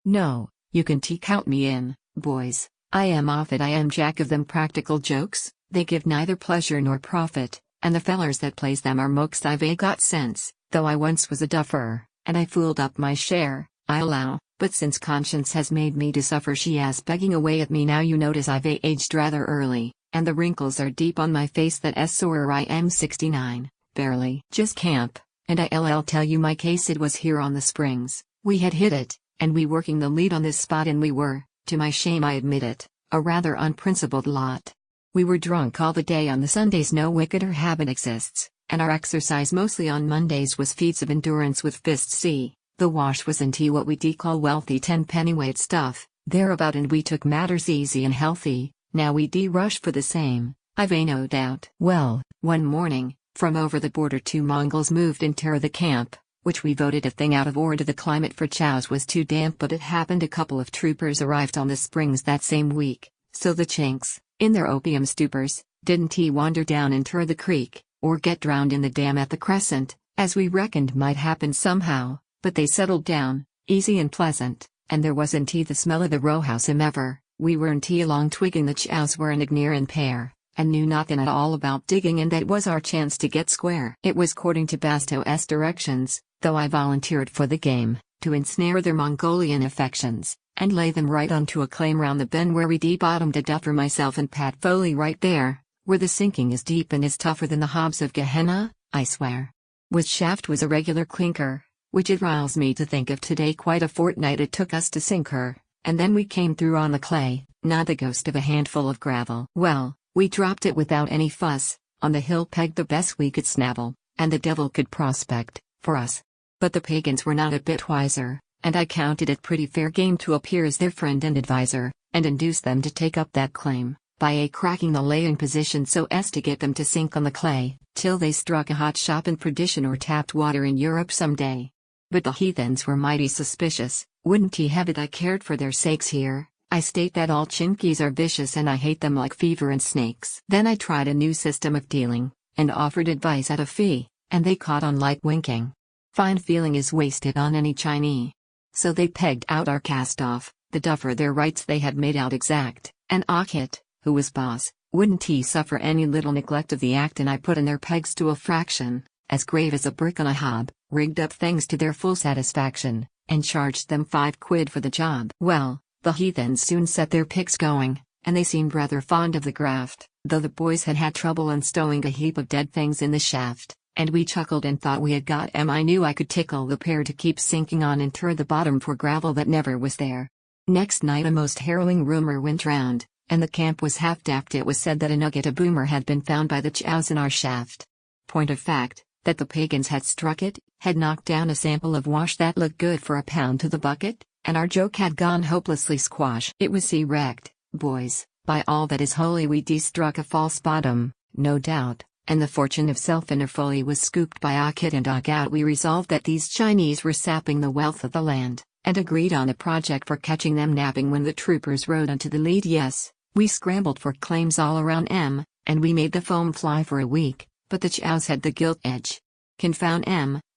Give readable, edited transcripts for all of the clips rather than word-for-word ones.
No, you can count me in, boys. I am off it. I am jack of them practical jokes, they give neither pleasure nor profit, and the fellers that plays them are mokes. I've got sense, though I once was a duffer, and I fooled up my share, I allow, but since conscience has made me to suffer she has begging away at me now. You notice I've aged rather early, and the wrinkles are deep on my face that sore I am 69, barely. Just camp, and I'll tell you my case. It was here on the Springs, we had hit it, and we working the lead on this spot, and we were, to my shame I admit it, a rather unprincipled lot. We were drunk all the day on the Sundays, no wickeder habit exists, and our exercise mostly on Mondays was feats of endurance with fists. See, the wash was in tea what we call wealthy 10-pennyweight stuff, thereabout, and we took matters easy and healthy. Now we rush for the same, I've no doubt. Well, one morning, from over the border 2 Mongols moved into the camp, which we voted a thing out of order. The climate for chows was too damp, but it happened a couple of troopers arrived on the Springs that same week, so the Chinks, in their opium stupors, didn't wander down into the creek, or get drowned in the dam at the Crescent, as we reckoned might happen somehow, but they settled down, easy and pleasant, and there wasn't the smell of the row house ever. We weren't along twigging the chows were an ignore and pair, and knew nothing at all about digging, and that was our chance to get square. It was according to Basto's directions, though I volunteered for the game, to ensnare their Mongolian affections, and lay them right onto a claim round the bend where we bottomed a duffer myself and Pat Foley right there, where the sinking is deep and is tougher than the hobs of Gehenna, I swear. Was shaft was a regular clinker, which it riles me to think of today. Quite a fortnight it took us to sink her, and then we came through on the clay, not the ghost of a handful of gravel. Well, we dropped it without any fuss, on the hill pegged the best we could snavel, and the devil could prospect, for us. But the pagans were not a bit wiser, and I counted it pretty fair game to appear as their friend and advisor, and induce them to take up that claim, by cracking the laying position so as to get them to sink on the clay, till they struck a hot shop in perdition or tapped water in Europe some day. But the heathens were mighty suspicious, wouldn't have it I cared for their sakes here. I state that all Chinkies are vicious and I hate them like fever and snakes. Then I tried a new system of dealing, and offered advice at a fee, and they caught on like winking. Fine feeling is wasted on any Chinese. So they pegged out our cast-off, the duffer their rights they had made out exact, and Ockett, who was boss, wouldn't suffer any little neglect of the act, and I put in their pegs to a fraction, as grave as a brick on a hob, rigged up things to their full satisfaction, and charged them 5 quid for the job. Well, the heathens soon set their picks going, and they seemed rather fond of the graft, though the boys had trouble in stowing a heap of dead things in the shaft, and we chuckled and thought we had got 'em. I knew I could tickle the pair to keep sinking on into the bottom for gravel that never was there. Next night a most harrowing rumor went round, and the camp was half daft. It was said that a nugget of boomer had been found by the chows in our shaft. Point of fact, that the pagans had struck it, had knocked down a sample of wash that looked good for a pound to the bucket, and our joke had gone hopelessly squash. It was wrecked, boys, by all that is holy. We struck a false bottom, no doubt, and the fortune of Self-Foley was scooped by Ockett and Ogout. We resolved that these Chinese were sapping the wealth of the land, and agreed on a project for catching them napping when the troopers rode onto the lead. Yes, we scrambled for claims all around and we made the foam fly for a week, but the chows had the gilt edge. Confound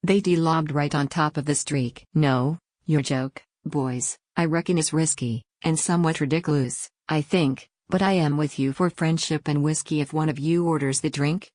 they lobbed right on top of the streak. No, your joke, boys, I reckon is risky, and somewhat ridiculous, I think, but I am with you for friendship and whiskey if one of you orders the drink.